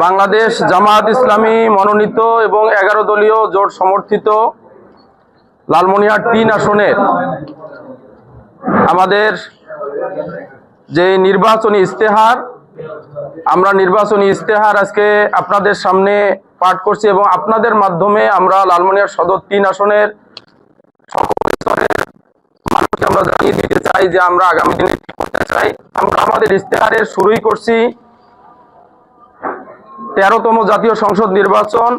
বাংলাদেশ জামায়াত ইসলামী মনোনীত এবং 11 দলীয় জোট সমর্থিত লালমনিরহাট 3 আসনের আমাদের যে নির্বাচনী ইস্তেহার, আমরা নির্বাচনী ইস্তেহার আজকে আপনাদের সামনে পাঠ করছি এবং আপনাদের মাধ্যমে আমরা লালমনিরহাট সদর 3 আসনের সকল স্তরের মানুষকে আমরা জানিয়ে দিতে চাই যে আমরা আগামী দিনে কি করতে চাই। আমরা আমাদের ইস্তেহারের শুরুই করছি 13তম জাতীয় সংসদ নির্বাচন,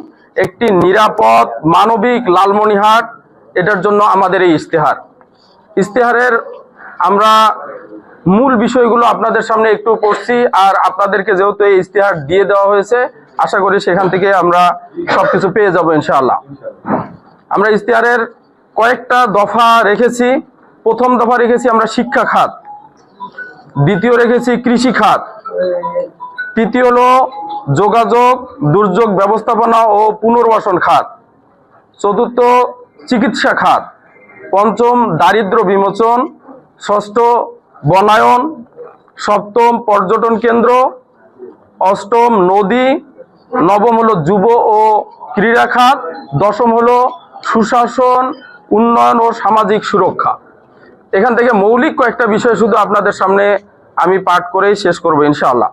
একটি নিরাপদ মানবিক লালমনিরহাট, এটার জন্য আমাদের এই ইস্তেহারের আমরা মূল বিষয়গুলো আপনাদের সামনে একটু পড়ছি। আর আপনাদেরকে যেহেতু এই ইস্তেহার দিয়ে দেওয়া হয়েছে, আশা করি সেখান থেকে আমরা সবকিছু পেয়ে যাব ইনশাআল্লাহ। আমরা ইস্তেহারের কয়েকটা দফা রেখেছি। প্রথম দফা রেখেছি আমরা শিক্ষা খাত, দ্বিতীয় রেখেছি কৃষি খাত, তৃতীয় হলো যোগাযোগ দুর্যোগ ব্যবস্থাপনা ও পুনর্বাসন খাত, চতুর্থ চিকিৎসা খাত, পঞ্চম দারিদ্র্য বিমোচন, ষষ্ঠ বনায়ন, সপ্তম পর্যটন কেন্দ্র, অষ্টম নদী, নবম হলো যুব ও ক্রীড়া খাত, দশম হলো সুশাসন উন্নয়ন ও সামাজিক সুরক্ষা। এখান থেকে মৌলিক কয়েকটা বিষয় শুধু আপনাদের সামনে আমি পাঠ করেই শেষ করব ইনশাআল্লাহ।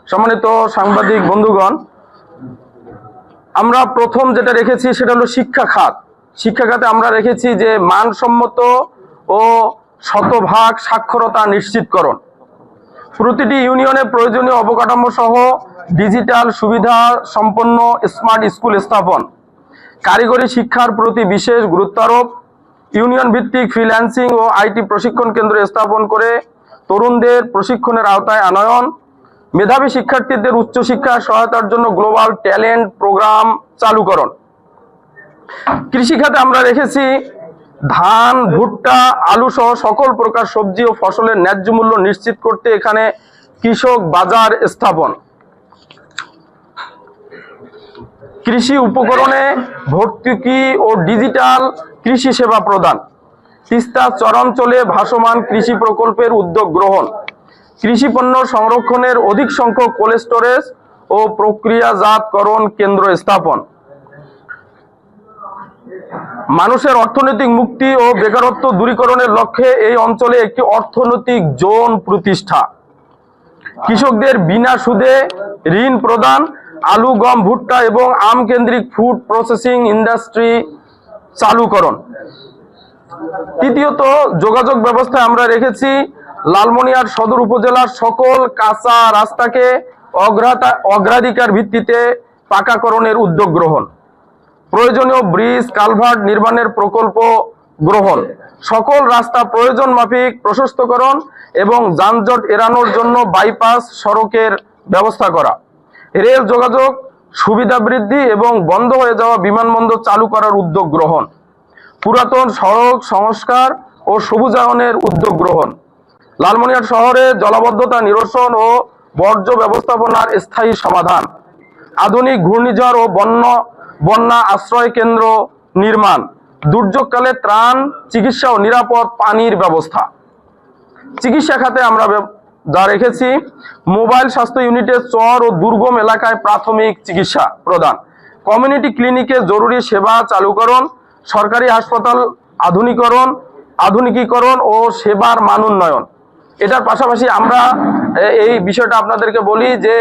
সম্মানিত সাংবাদিক বন্ধুগণ, আমরা প্রথম যেটা রেখেছি সেটা হলো শিক্ষা খাত। শিক্ষা খাতে আমরা রেখেছি যে মানসম্মত ও শতভাগ সাক্ষরতা নিশ্চিতকরণ, প্রতিটি ইউনিয়নে প্রয়োজনীয় অবকাঠামো সহ ডিজিটাল সুবিধা সম্পন্ন স্মার্ট স্কুল স্থাপন, কারিগরি শিক্ষার প্রতি বিশেষ গুরুত্ব আরোপ, ইউনিয়ন ভিত্তিক ফ্রিল্যান্সিং ও আইটি প্রশিক্ষণ কেন্দ্র স্থাপন করে তরুণদের প্রশিক্ষণের আওতায় আনয়ন, মেধাবী শিক্ষার্থীদের উচ্চশিক্ষা সহায়তার জন্য গ্লোবাল ট্যালেন্ট প্রোগ্রাম চালুকরণ। কৃষি খাতে আমরা রেখেছি ধান, ভুট্টা, আলু সহ সকল প্রকার সবজি ও ফসলের ন্যায্য মূল্য নিশ্চিত করতে এখানে কৃষক বাজার স্থাপন, কৃষি উপকরণে ভর্তুকি ও ডিজিটাল কৃষি সেবা প্রদান, তিস্তা চরাঞ্চলে ভাসমান কৃষি প্রকল্পের উদ্যোগ গ্রহণ, কৃষি পণ্য সংরক্ষণের অধিক সংখ্যক কোল্ড স্টোরেজ ও প্রক্রিয়াজাতকরণ কেন্দ্র স্থাপন, মানুষের অর্থনৈতিক মুক্তি ও বেকারত্ব দূরীকরণের লক্ষ্যে এই অঞ্চলে একটি অর্থনৈতিক জোন প্রতিষ্ঠা, কৃষকদের বিনা সুদে ঋণ প্রদান, আলু, গম, ভুট্টা এবং আম কেন্দ্রিক ফুড প্রসেসিং ইন্ডাস্ট্রি চালুকরণ। তৃতীয়ত যোগাযোগ ব্যবস্থায় আমরা রেখেছি লালমনিরহাট সদর উপজেলার সকল কাঁচা রাস্তাকে অগ্রাধিকার ভিত্তিতে পাকাকরণের উদ্যোগ গ্রহণ, প্রয়োজনীয় ব্রিজ কালভার্ট নির্মাণের প্রকল্প গ্রহণ, সকল রাস্তা প্রয়োজন মাফিক প্রশস্তকরণ এবং যানজট এড়ানোর জন্য বাইপাস সড়কের ব্যবস্থা করা, রেল যোগাযোগ সুবিধা বৃদ্ধি এবং বন্ধ হয়ে যাওয়া বিমানবন্দর চালু করার উদ্যোগ গ্রহণ, পুরাতন সড়ক সংস্কার ও সবুজায়নের উদ্যোগ গ্রহণ, লালমনিরহাট শহরে জলাবদ্ধতা নিরসন ও বর্জ্য ব্যবস্থাপনার স্থায়ী সমাধান, আধুনিক ঘূর্ণিঝড় ও বন্যা আশ্রয় কেন্দ্র নির্মাণ, দুর্যোগকালে ত্রাণ, চিকিৎসা ও নিরাপদ পানির ব্যবস্থা। চিকিৎসা খাতে আমরা যা রেখেছি মোবাইল স্বাস্থ্য ইউনিটে চর ও দুর্গম এলাকায় প্রাথমিক চিকিৎসা প্রদান, কমিউনিটি ক্লিনিকে জরুরি সেবা চালুকরণ, সরকারি হাসপাতাল আধুনিকীকরণ ও সেবার মান উন্নয়ন। এটার পাশাপাশি আমরা এই বিষয়টা আপনাদেরকে বলি যে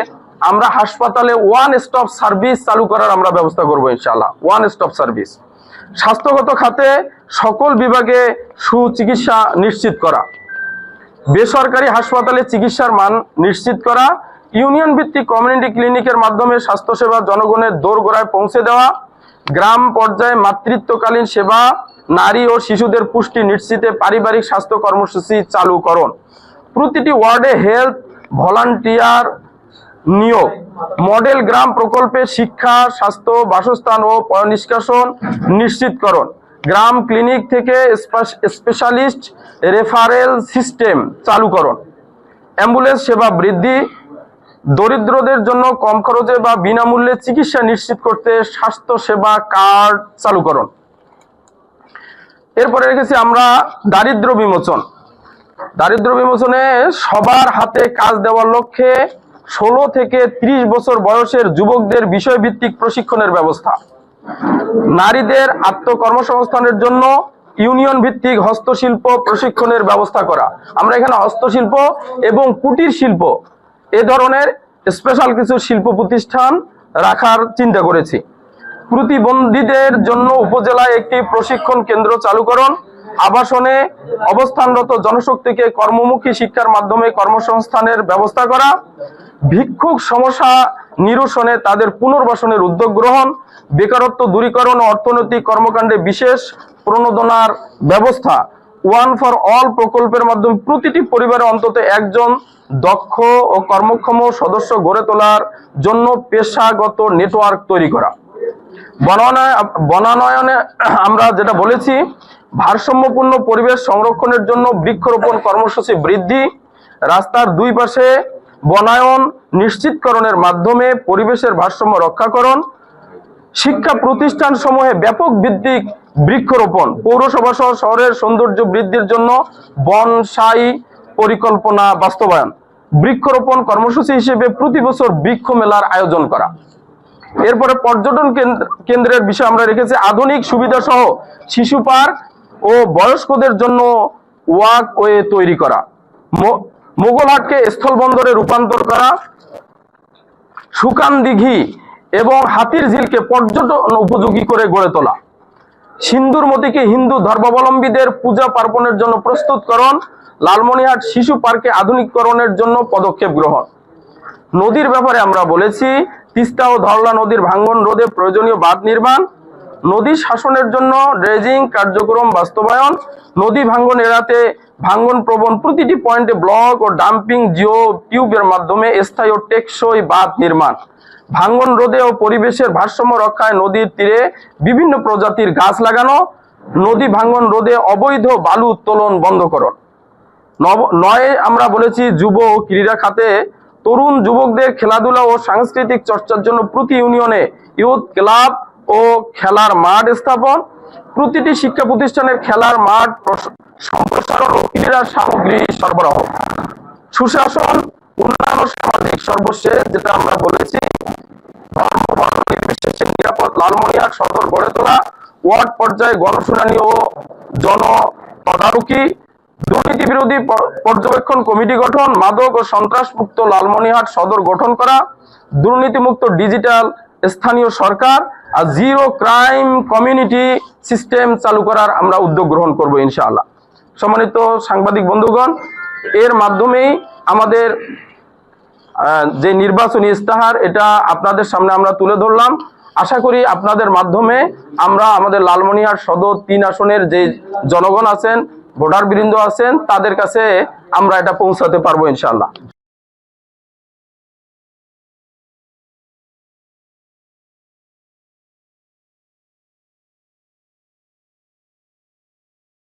আমরা হাসপাতালে ওয়ান স্টপ সার্ভিস চালু করার আমরা ব্যবস্থা করব ইনশাআল্লাহ। ওয়ান স্টপ সার্ভিস, স্বাস্থ্যগত খাতে সকল বিভাগে সুচিকিৎসা নিশ্চিত করা, বেসরকারি হাসপাতালে চিকিৎসার মান নিশ্চিত করা, ইউনিয়ন ভিত্তিক কমিউনিটি ক্লিনিকের মাধ্যমে স্বাস্থ্যসেবা জনগণের দোরগোড়ায় পৌঁছে দেওয়া, গ্রাম পর্যায়ে মাতৃত্বকালীন সেবা, নারী ও শিশুদের পুষ্টি নিশ্চিতে পারিবারিক স্বাস্থ্য কর্মসূচি চালুকরণ, প্রতিটি ওয়ার্ডে হেলথ ভলান্টিয়ার নিয়োগ, মডেল গ্রাম প্রকল্পে শিক্ষা, স্বাস্থ্য, বাসস্থান ও পয়ঃনিষ্কাশন নিশ্চিতকরণ, গ্রাম ক্লিনিক থেকে স্পেশালিস্ট রেফারেল সিস্টেম চালুকরণ, অ্যাম্বুলেন্স সেবা বৃদ্ধি, দরিদ্রদের জন্য কম খরচে বা বিনামূল্যে চিকিৎসা নিশ্চিত করতে স্বাস্থ্য সেবা কার্ড চালুকরণ। এরপরে রেখেছি আমরা দারিদ্র্য বিমোচন। দারিদ্র্য বিমোচনে সবার হাতে কাজ দেওয়ার লক্ষ্যে 16 থেকে 30 বছর বয়সের যুবকদের বিষয়ভিত্তিক প্রশিক্ষণের ব্যবস্থা, নারীদের আত্মকর্মসংস্থানের জন্য ইউনিয়ন ভিত্তিক হস্তশিল্প প্রশিক্ষণের ব্যবস্থা করা। আমরা এখানে হস্তশিল্প এবং কুটির শিল্প এ ধরনের স্পেশাল কিছু শিল্প প্রতিষ্ঠান রাখার চিন্তা করেছি। প্রতিবন্ধীদের জন্য উপজেলায় একটি প্রশিক্ষণ কেন্দ্র চালুকরণ, আবাসনে অবস্থানরত জনশক্তিকে কর্মমুখী শিক্ষার মাধ্যমে কর্মসংস্থানের ব্যবস্থা করা, ভিক্ষুক সমস্যা নিরসনে তাদের পুনর্বাসনের উদ্যোগ গ্রহণ, বেকারত্ব দূরীকরণ ও অর্থনৈতিক কর্মকাণ্ডে বিশেষ প্রণোদনার ব্যবস্থা, ওয়ান ফর অল প্রকল্পের মাধ্যমে প্রতিটি পরিবারে অন্তত একজন দক্ষ ও কর্মক্ষম সদস্য গড়ে তোলার জন্য পেশাগত নেটওয়ার্ক তৈরি করা। বনায়নে আমরা যেটা বলেছি, ভারসাম্যপূর্ণ পরিবেশ সংরক্ষণের জন্য বৃক্ষরোপণ কর্মসূচি বৃদ্ধি, রাস্তার দুই পাশে বনায়ন নিশ্চিতকরণের মাধ্যমে পরিবেশের ভারসাম্য রক্ষাকরণ, শিক্ষা প্রতিষ্ঠান সমূহে ব্যাপক ভিত্তিক বৃক্ষরোপণ, পৌরসভা সহ শহরের সৌন্দর্য বৃদ্ধির জন্য বনসাই পরিকল্পনা বাস্তবায়ন, বৃক্ষরোপণ কর্মসূচি হিসেবে প্রতি বছর বৃক্ষ মেলার আয়োজন করা। এরপরে পর্যটন কেন্দ্রের বিষয় আমরা রেখেছি আধুনিক সুবিধা সহ শিশু পার্ক ও বয়স্কদের জন্য ওয়াকওয়ে তৈরি করা, মোগলহাটকে স্থলবন্দরে রূপান্তর করা, সুকান দিঘি এবং হাতির ঝিলকে পর্যটন উপযোগী করে গড়ে তোলা, সিন্দুরমতিকে হিন্দু ধর্মাবলম্বীদের পূজা পার্বণের জন্য প্রস্তুতকরণ, লালমনিরহাট শিশু পার্কে আধুনিকীকরণের জন্য পদক্ষেপ গ্রহণ। নদীর ব্যাপারে আমরা বলেছি তিস্তা ও ধরলা নদীর ভাঙ্গন রোধে প্রয়োজনীয় বাঁধ নির্মাণ, নদী শাসনের জন্য ড্রেজিং কার্যক্রম বাস্তবায়ন, নদী ভাঙ্গন এড়াতে ভাঙ্গন প্রবণ প্রতিটি পয়েন্টে ব্লক ও ডাম্পিং জিও টিউবের মাধ্যমে স্থায়ী ও টেকসই বাঁধ নির্মাণ, ভাঙ্গন রোধে ও পরিবেশের ভারসাম্য রক্ষায় নদীর তীরে বিভিন্ন প্রজাতির গাছ লাগানো, নদী ভাঙ্গন রোধে অবৈধ বালু উত্তোলন বন্ধকরণ। 9 আমরা বলেছি যুব ও ক্রীড়া খাতে তরুণ যুবকদের খেলাধুলা ও সাংস্কৃতিক চর্চার জন্য প্রতি ইউনিয়নে ইউথ ক্লাব ও খেলার মাঠ স্থাপন, প্রতিটি শিক্ষা প্রতিষ্ঠানের খেলার মাঠ সম্প্রসারণ ও ক্রীড়া সামগ্রী সরবরাহ, সুশাসন উন্নয়ন সামাজিক সর্বশেষ যেটা আমরা বলেছি নির্বিশেষে নিরাপদ লালমনিরহাট সদর গড়ে তোলা, ওয়ার্ড পর্যায়ে গণশুনানি ও জন তদারকি, দুর্নীতি বিরোধী পর্যবেক্ষণ কমিটি গঠন, মাদক ও সন্ত্রাস মুক্ত লালমনিরহাট সদর গঠন করা, দুর্নীতিমুক্ত ডিজিটাল স্থানীয় সরকার আর জিরো ক্রাইম কমিউনিটি সিস্টেম চালু করার আমরা উদ্যোগ গ্রহণ করব ইনশাআল্লাহ। সম্মানিত সাংবাদিক বন্ধুগণ, এর মাধ্যমেই আমাদের যে নির্বাচনী ইস্তাহার এটা আপনাদের সামনে আমরা তুলে ধরলাম। আশা করি আপনাদের মাধ্যমে আমরা আমাদের লালমনিরহাট সদর 3 আসনের যে জনগণ আছেন, ভোটার বৃন্দ আছেন, তাদের কাছে আমরা এটা পৌঁছাতে পারবো ইনশাআল্লাহ।